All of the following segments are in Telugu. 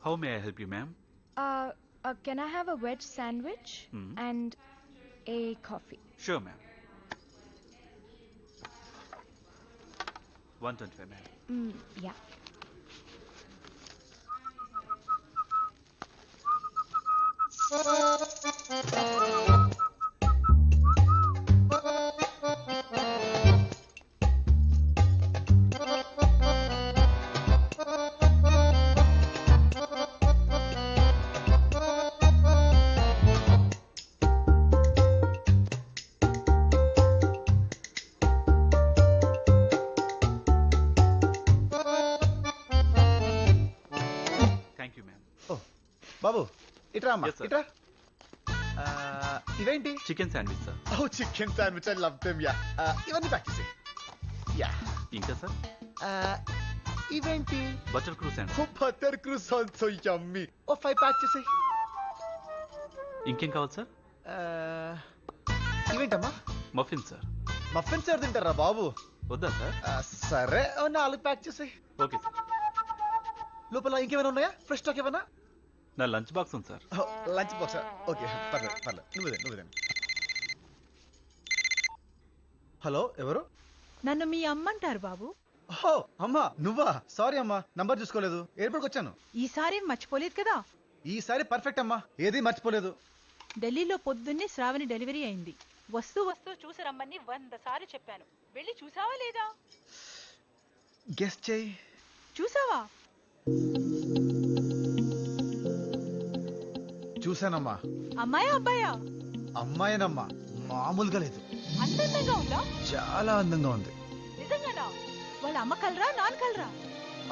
How may I help you, ma'am? Can I have a veg sandwich and a coffee? Sure, ma'am. 125, ma'am. Yeah. Thank you, ma'am. ఓ బాబు ఇట్రా అమ్మా Yes, sir. ఇట్రా ఇవేంటి Chicken sandwich, sir. Oh chicken sandwich I love them yeah ఇవన్నీ ప్యాక్ చేసి యా Inka, sir. ఇవేంటి Butter crew sandwich. Oh butter croissant so yummy oh 5 pack చేసి ఇంకేం కావాలి, సార్? ఇవేంటమ్మా Muffin, sir. మఫిన్స్ ఎవరు తింటారా బాబు వద్దా, సార్? సరే ఓ 4 ప్యాక్ చేసి ఓకే, సార్. లోపల ఇంకేమైనా ఉన్నాయా ఫ్రెష్ స్టాక్ ఏమైనా నా లంచ్ బాక్స్ ఉంది, సార్. లంచ్ బాక్స్ ఓకే పర్లేదు పర్లేదు నువ్వుదే హలో ఎవరు నన్ను మీ అమ్మంటారు బాబు. ఓ అమ్మా నువ్వా సారీ అమ్మా నంబర్ చూసుకోలేదు ఎయిర్పోర్ట్కి వచ్చాను ఈసారి మర్చిపోలేదు కదా. ఈసారి పర్ఫెక్ట్ అమ్మా ఏది మర్చిపోలేదు ఢిల్లీలో పొద్దున్నే శ్రావణి డెలివరీ అయింది. వస్తూ చూసి రమ్మని 100 సార్లు చెప్పాను. వెళ్ళి చూసావా లేదా? గెస్ట్ చేయి చూసావా? చూశానమ్మా అమ్మాయా అబ్బాయా? అమ్మాయినమ్మా మామూలుగా లేదు అందంగా ఉందా? చాలా అందంగా ఉంది నిజంగానా? వాళ్ళ అమ్మ కలరా నాన్న కలరా?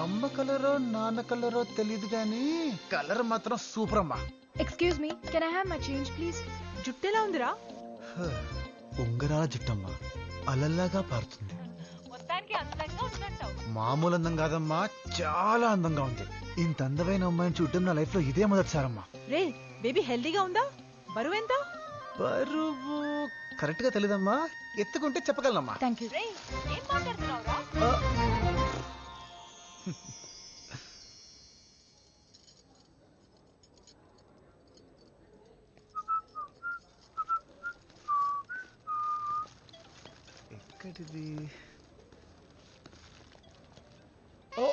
అమ్మ కలరో నాన్న కలరో తెలియదు కానీ కలర్ మాత్రం సూపర్ అమ్మా Excuse me, can I have my change, please? జుట్టెలా ఉందిరా? ఉంగరాల జుట్టమ్మా అలల్లాగా పారుతుంది మొత్తానికి అందంగా ఉందంటావు. మామూలు అందం కాదమ్మా చాలా అందంగా ఉంది ఇంత అందమైన అమ్మాయిని చూడటం నా లైఫ్ లో ఇదే మొదటిసారమ్మా రే బేబీ హెల్దీగా ఉందా? బరువు ఎంత? బరువు కరెక్ట్ గా తెలీదమ్మా ఎత్తుకుంటే చెప్పగలనమ్మా Thank you. రే ఏం మాట్లాడుతున్నావురా? ఎక్కడిది ఓ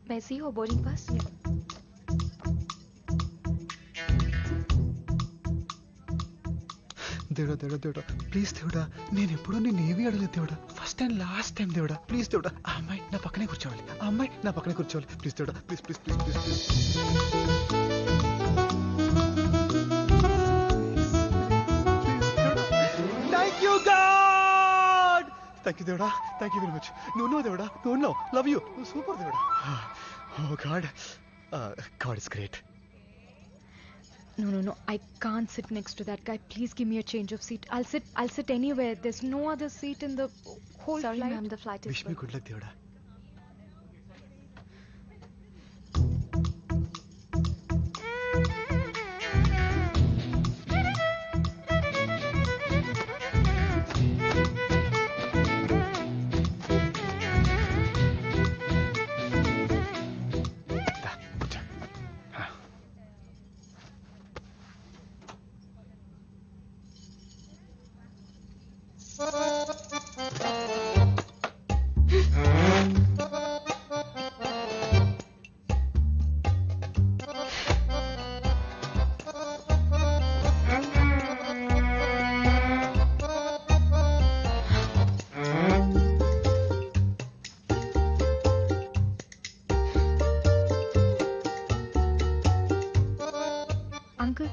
May I see your boarding pass? Yeah. దేవుడా దేవుడా దేవుడా ప్లీజ్ దేవుడా నేను ఎప్పుడూ నేను ఏమీ అడగలేదు దేవుడా ఫస్ట్ అండ్ లాస్ట్ టైం దేవుడా ప్లీజ్ దేవుడా ఆ అమ్మాయి నా పక్కనే కూర్చోవాలి ఆ అమ్మాయి నా పక్కనే కూర్చోవాలి ప్లీజ్ దేవుడా please please please please please thank you God thank you దేవుడా థ్యాంక్ యూ వెరీ మచ్ నువ్వు దేవుడా నువ్వు లవ్ యూ నువ్వు సూపర్ దేవుడా oh God God is great No. I can't sit next to that guy. Please give me a change of seat. I'll sit anywhere. There's no other seat in the whole flight. Sorry, ma'am. The flight is wish me good luck దేవుడా అంకుల్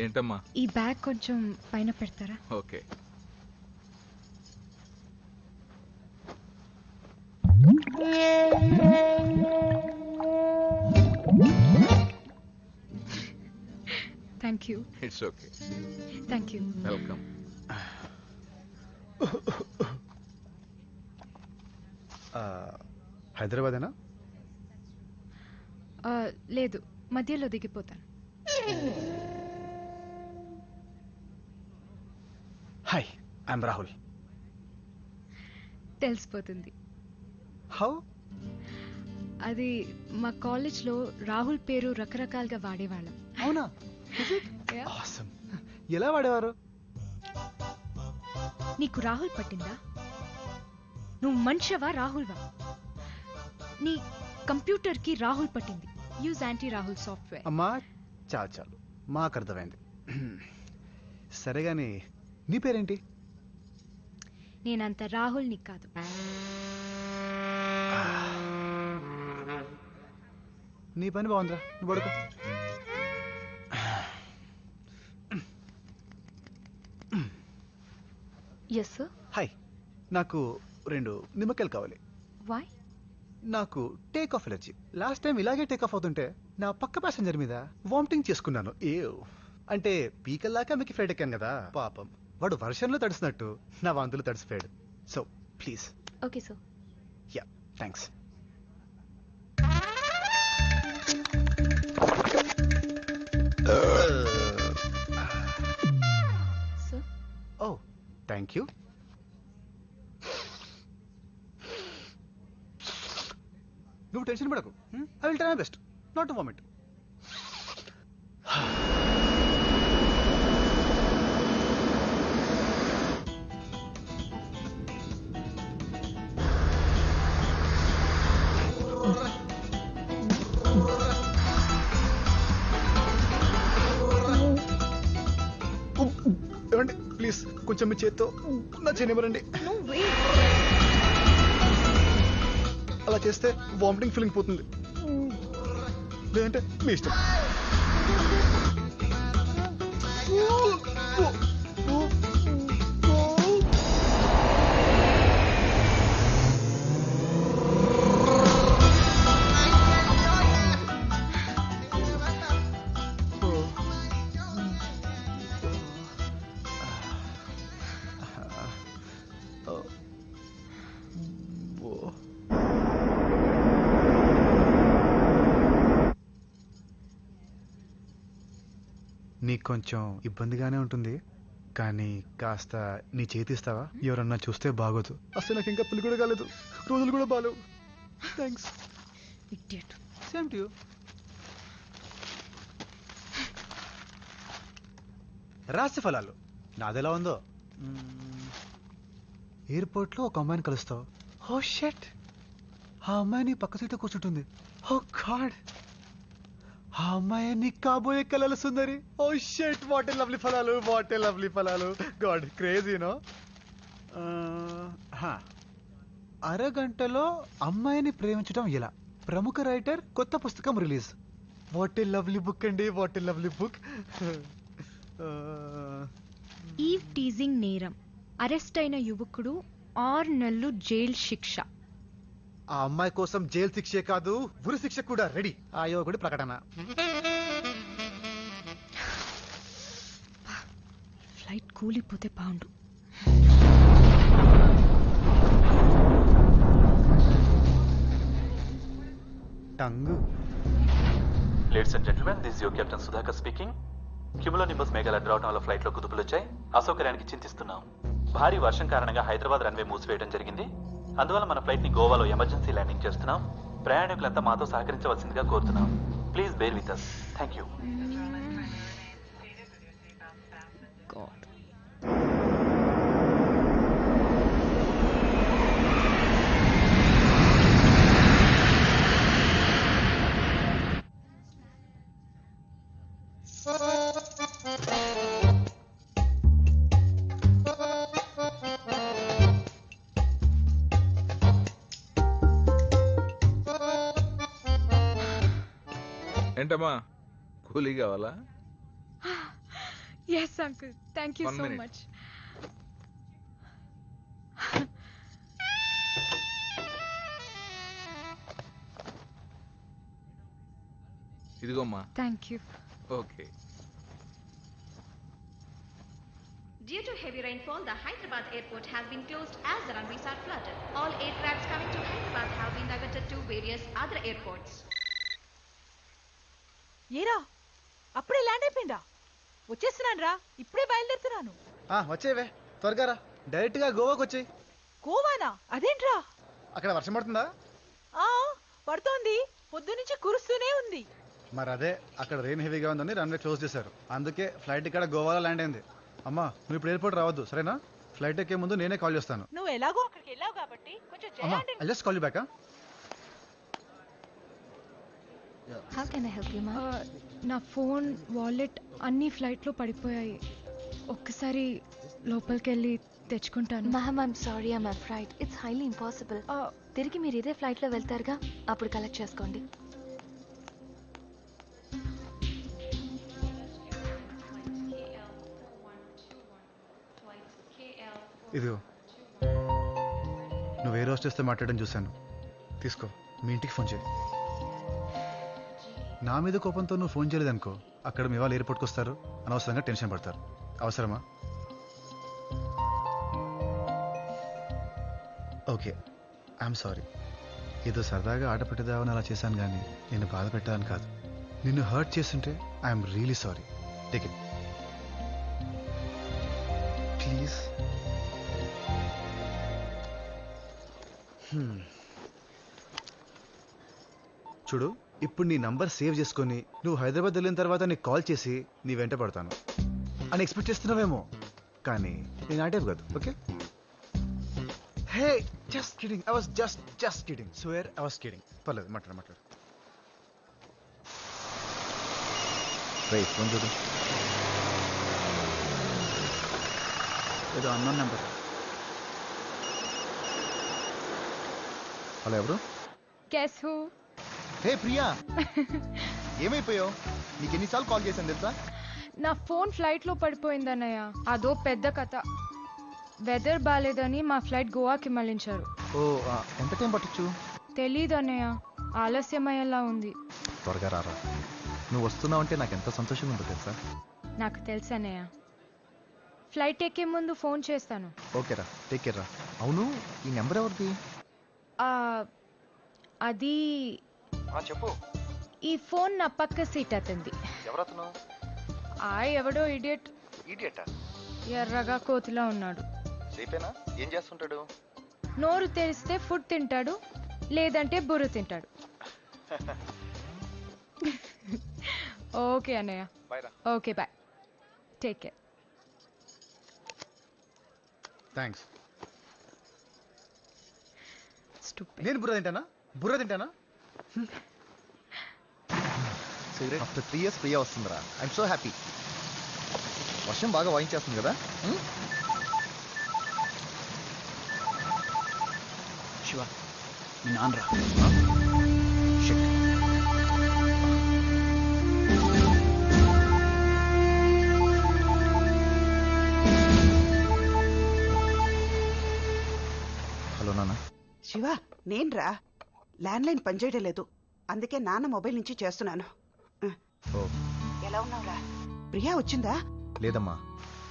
ఏంటమ్మా ఈ బ్యాగ్ కొంచెం పైన పెడతారా? Okay thank you. It's okay thank you. Welcome హైదరాబాదేనా లేదు, మధ్యలో దిగిపోతాను. Hi I'm Rahul. తెలిసిపోతుంది. హౌ? అది మా కాలేజ్లో రాహుల్ పేరు రకరకాలుగా వాడేవాళ్ళం. అవునా? Yeah. ఆసమ్. ఎలా వాడేవారు? నీకు రాహుల్ పట్టిందా? నువ్వు మనిషివా రాహుల్వా? నీ కంప్యూటర్కి రాహుల్ పట్టింది. Use anti Rahul software. అమ్మా చాలు చాలు, మాకు అర్థమైంది. సరే గాని నీ పేరేంటి? నేనంత రాహుల్ని కాదు. నీ పని బాగుందిరా, నువ్వు పడుకో. Yes sir. హాయ్, నాకు 2 నిమ్మకాయలు కావాలి. వై? నాకు take off allergy. Last time ఇలాగే టేక్ ఆఫ్ అవుతుంటే నా పక్క ప్యాసింజర్ మీద వామిటింగ్ చేసుకున్నాను. అంటే పీకల్లాక మీకు ఫ్లైట్ ఎక్కాను కదా, పాపం వాడు వర్షంలో తడిసినట్టు నా వాంతులు తడిసిపోయాడు. So please. Okay sir. Yeah, thanks. Sir. Oh thank you. నువ్వు టెన్షన్ పడకు. I will try my best not to vomit. ఏమండి ప్లీజ్ కొంచెం మీ చేత్తో నా చేయనివ్వరండి. No way. అలా చేస్తే వామిటింగ్ ఫీలింగ్ పోతుంది. లేదంటే మీ ఇష్టం. నీకు కొంచెం ఇబ్బందిగానే ఉంటుంది, కానీ కాస్త నీ చేతి ఇస్తావా? ఎవరన్నా చూస్తే బాగోదు. అసలు నాకు ఇంకా పెళ్లి కూడా కాలేదు, రోజులు కూడా బాలేవు. Thanks. Idiot. Same to you. రాశి ఫలాలు నాదెలా ఉందో. ఎయిర్పోర్ట్లో ఒక అమ్మాయిని కలుస్తావు. ఓ షట్, ఆ అమ్మాయి నీ పక్క సీట్లో కూర్చుంటుంది. ఓ గాడ్, ఆ అమ్మాయి నీ కాబోయే కలల సుందరి. Oh shit, what a lovely ఫలాలు, వాట్ ఏ లవ్లీ ఫలాలు. God, crazy no. అరగంటలో అమ్మాయిని ప్రేమించడం ఎలా? ప్రముఖ రైటర్ కొత్త పుస్తకం release. What a lovely book అండి, what a lovely book. Eve teasing నేరం, అరెస్ట్ అయిన యువకుడు 6 నెలలు జైలు శిక్ష. ఆ అమ్మాయి కోసం జైలు శిక్షే కాదు, ఉరి శిక్ష కూడా రెడీ. ఆ యువకుడి ప్రకటన. ఫ్లైట్ కూలిపోతే బాగుండు. టంగు. Ladies and gentlemen, this your captain Sudhakar speaking. Cumulonimbus మేఘాలు అడ్డు రావడం వల్ల ఫ్లైట్లో కుదుపులు వచ్చాయి. అసౌకర్యానికి చింతిస్తున్నాం. భారీ వర్షం కారణంగా హైదరాబాద్ రన్వే మూసివేయడం జరిగింది. అందువల్ల మన ఫ్లైట్ ని గోవాలో ఎమర్జెన్సీ ల్యాండింగ్ చేస్తున్నాం. ప్రయాణికులంతా మాతో సహకరించవలసిందిగా కోరుతున్నాం. Please bear with us. Thank you. ఏంటమ్మా, కూలీ కావాలా? Yes uncle, thank you One so minute. Much. ఇదిగోమ్మా. Thank you. Okay. Due to heavy rainfall, the Hyderabad airport has been closed as the runways are flooded. All aircrafts coming to Hyderabad have been diverted to various other airports. ఏరా, అప్పుడే ల్యాండ్ అయిపోయిందా? వచ్చేస్తున్నాను రా, ఇప్పుడే బయలుదేరుతున్నాను. వచ్చేవే, త్వరగా రా. డైరెక్ట్ గా గోవాకి వచ్చేయి. గోవానా? అదేంట్రా? అక్కడ వర్షం పడుతుందా? ఆ పడుతోంది, పొద్దునుంచి కురుస్తూనే ఉంది. మరి అదే, అక్కడ రెయిన్ హెవీగా ఉందని రన్వే క్లోజ్ చేశారు. అందుకే ఫ్లైట్ ఇక్కడ గోవాలో ల్యాండ్ అయింది. అమ్మా, నువ్వు ఇప్పుడు ఎయిర్పోర్ట్ రావద్దు, సరేనా? ఫ్లైట్ ఎక్కే ముందు నేనే కాల్ చేస్తాను. నువ్వు ఎలాగో అక్కడికి వెళ్ళావు కాబట్టి కొంచెం అమ్మా, జయాండి. I just call you back. How can I help you, ma'am? నా ఫోన్, వాలెట్ అన్నీ ఫ్లైట్లో పడిపోయాయి. ఒక్కసారి లోపలికి వెళ్ళి తెచ్చుకుంటాను. Ma'am, I'm sorry, I'm afraid. It's highly impossible. తిరిగి మీరు ఇదే ఫ్లైట్లో వెళ్తారుగా, అప్పుడు కలెక్ట్ చేసుకోండి. ఇదిగో, నువ్వు ఏ రోజు చేస్తే మాట్లాడడం చూశాను. తీసుకో, మీ ఇంటికి ఫోన్ చేయి. నా మీద కోపంతో నువ్వు ఫోన్ చేయలేదనుకో, అక్కడ మీ వాళ్ళు ఎయిర్పోర్ట్కి వస్తారు, అనవసరంగా టెన్షన్ పడతారు. అవసరమా? Okay, I'm sorry. ఏదో సరదాగా ఆట పెట్టదామని అలా చేశాను, కానీ నేను బాధ పెట్టాలని కాదు. నిన్ను హర్ట్ చేస్తుంటే I'm really sorry. Take it please. చూడు, ఇప్పుడు నీ నంబర్ సేవ్ చేసుకొని నువ్వు హైదరాబాద్ వెళ్ళిన తర్వాత నీకు కాల్ చేసి నీ వెంట పడతాను అని ఎక్స్పెక్ట్ చేస్తున్నావేమో, కానీ నేను ఆ టైప్ కాదు. Okay? Hey, just kidding. I was just kidding. Swear I was kidding. పర్లేదు, మాట్లాడు. రైట్, ఫోన్ చూడు. ఏదో అన్నోన్ నెంబర్. హలో, ఎవరు? Guess who? హే ప్రియా, ఏమైపోయావు? నీకు ఎన్నిసార్లు కాల్ చేశాను తెలుసా? నా ఫోన్ ఫ్లైట్లో పడిపోయిందన్నయ్య. అదో పెద్ద కథ. వెదర్ బాలేదని మా ఫ్లైట్ గోవాకి మళ్ళించారు. ఓ, ఎంత టైం పట్టొచ్చు? తెలీదు అన్నయ్య, ఆలస్యమయ్యేలా ఉంది. త్వరగా రారా. నువ్వు వస్తున్నావు అంటే నాకు ఎంత సంతోషంగా ఉందో తెలుసా? నాకు తెలుసు అన్నయ్య. ఫ్లైట్ ఎక్కే ముందు ఫోన్ చేస్తాను. ఓకేరా, టేక్ కేర్ రా. అవును, ఈ నెంబర్ ఎవరిది? అది చెప్పు. ఈ ఫోన్ నా పక్క సీట్ అతంది. ఎవరతను? ఎవడో ఇడియట్. ఈడియటా? ఎర్రగా కోతిలా ఉన్నాడు. సేపేనా? ఏం చేస్తుంటాడు? నోరు తెరిస్తే ఫుడ్ తింటాడు, లేదంటే బుర్ర తింటాడు. ఓకే అన్నయ్య. Okay, bye. Take care. Thanks. Stupid. నేను బుర్ర తింటానా? బుర్ర తింటానా సిగరెట్ ఆఫ్టర్ 3 years ప్రియా వస్తుందిరా. I'm so happy. వర్షం బాగా వాయించేస్తుంది కదా. శివ మీ నాన్నరా. హలో నాన్న. శివ నేన్రా. ల్యాండ్లైన్ పనిచేయడం లేదు, అందుకే నాన్న మొబైల్ నుంచి చేస్తున్నాను. ఓ ఎలా ఉన్నావురా? ప్రియా వచ్చిందా? లేదమ్మా,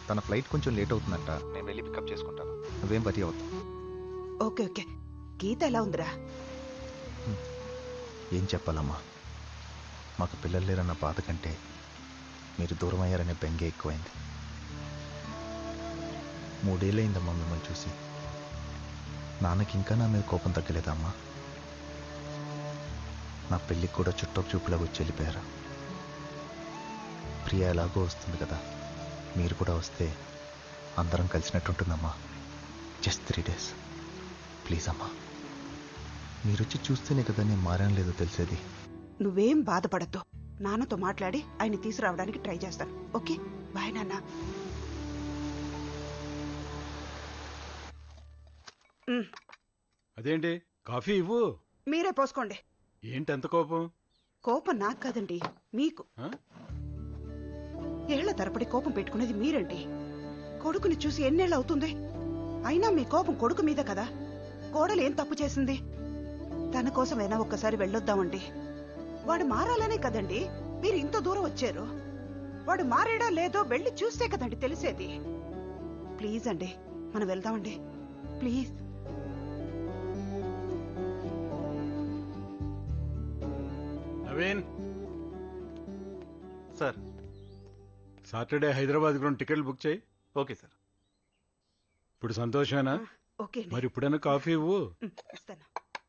తన ఫ్లైట్ కొంచెం లేట్ అవుతుందంట. నేను వెళ్ళి పికప్ చేసుకుంటాను, నువ్వేం పది అవుతావు. Okay okay. గీత ఎలా ఉందిరా? ఏం చెప్పాలమ్మా, మాకు పిల్లలు లేరన్న బాధ కంటే మీరు దూరం అయ్యారనే బెంగే ఎక్కువైంది. 3 ఏళ్ళయిందమ్మా మిమ్మల్ని చూసి. నాన్నకి ఇంకా నా మీద కోపం తగ్గలేదమ్మా. నా పెళ్ళికి కూడా చుట్టూ చూపులాగా వచ్చి వెళ్ళిపోయారు. ప్రియ ఎలాగో వస్తుంది కదా, మీరు కూడా వస్తే అందరం కలిసినట్టుంటుందమ్మా. జస్ట్ 3 days ప్లీజ్ అమ్మా. మీరు వచ్చి చూస్తేనే కదా నేను మారాను లేదో తెలిసేది. నువ్వేం బాధపడద్దు, నాన్నతో మాట్లాడి ఆయన తీసుకురావడానికి ట్రై చేస్తాను. ఓకే బాయ్ నాన్న. అదేంటి కాఫీ ఇవ్వు. మీరే పోసుకోండి. ఏంటెంత కోపం? కోపం నాకు కాదండి, మీకు. ఆ? ఏళ్ల తరపడి కోపం పెట్టుకునేది మీరండి. కొడుకుని చూసి ఎన్నేళ్ళు అవుతుంది? అయినా మీ కోపం కొడుకు మీద కదా. కోడలు ఏం తప్పు చేసింది? తన కోసమైనా ఒక్కసారి వెళ్ళొద్దామండి. వాడు మారాలనే కదండి మీరు ఇంత దూరం వచ్చారు. వాడు మారాడో లేదో వెళ్ళి చూస్తే కదండి తెలిసేది. ప్లీజ్ అండి మనం వెళ్దామండి, please. Naveen sir. Saturday Hyderabad కూడా టికెట్లు బుక్ చేయి. Okay sir. ఇప్పుడు సంతోషమేనా? ఓకే మరి ఇప్పుడైనా కాఫీ ఇవ్వు. ఇస్తాను.